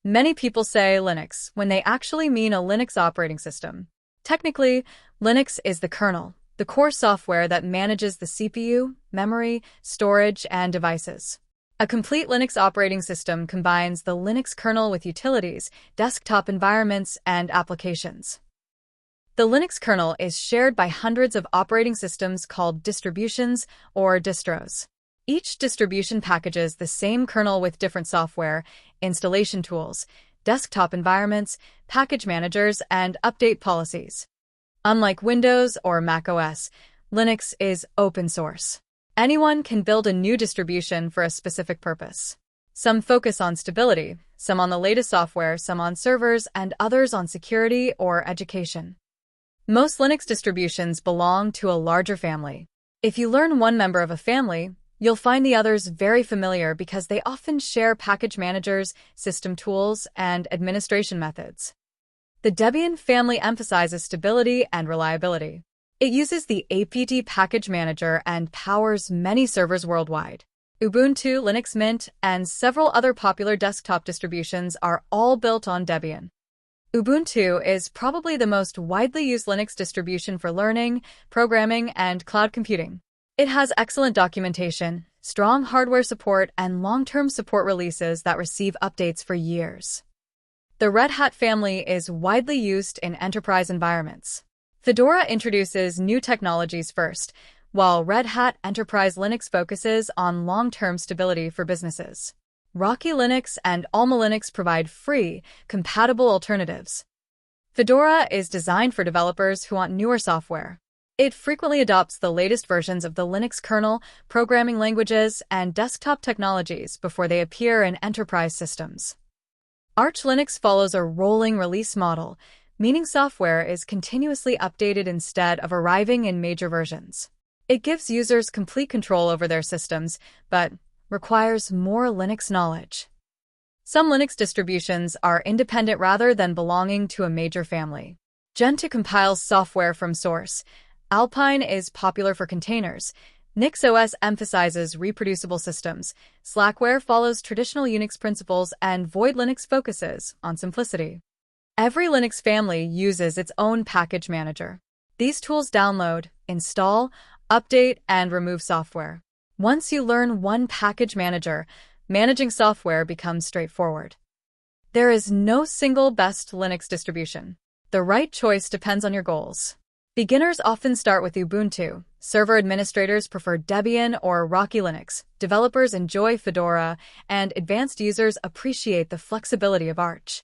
Many people say Linux when they actually mean a Linux operating system. Technically, Linux is the kernel, the core software that manages the CPU, memory, storage, and devices. A complete Linux operating system combines the Linux kernel with utilities, desktop environments, and applications. The Linux kernel is shared by hundreds of operating systems called distributions or distros. Each distribution packages the same kernel with different software, installation tools, desktop environments, package managers, and update policies. Unlike Windows or macOS, Linux is open source. Anyone can build a new distribution for a specific purpose. Some focus on stability, some on the latest software, some on servers, and others on security or education. Most Linux distributions belong to a larger family. If you learn one member of a family, you'll find the others very familiar because they often share package managers, system tools, and administration methods. The Debian family emphasizes stability and reliability. It uses the apt package manager and powers many servers worldwide. Ubuntu, Linux Mint, and several other popular desktop distributions are all built on Debian. Ubuntu is probably the most widely used Linux distribution for learning, programming, and cloud computing. It has excellent documentation, strong hardware support, and long-term support releases that receive updates for years. The Red Hat family is widely used in enterprise environments. Fedora introduces new technologies first, while Red Hat Enterprise Linux focuses on long-term stability for businesses. Rocky Linux and Alma Linux provide free, compatible alternatives. Fedora is designed for developers who want newer software. It frequently adopts the latest versions of the Linux kernel, programming languages, and desktop technologies before they appear in enterprise systems. Arch Linux follows a rolling release model, meaning software is continuously updated instead of arriving in major versions. It gives users complete control over their systems, but requires more Linux knowledge. Some Linux distributions are independent rather than belonging to a major family. Gentoo compiles software from source. Alpine is popular for containers. NixOS emphasizes reproducible systems. Slackware follows traditional Unix principles, and Void Linux focuses on simplicity. Every Linux family uses its own package manager. These tools download, install, update, and remove software. Once you learn one package manager, managing software becomes straightforward. There is no single best Linux distribution. The right choice depends on your goals. Beginners often start with Ubuntu. Server administrators prefer Debian or Rocky Linux. Developers enjoy Fedora, and advanced users appreciate the flexibility of Arch.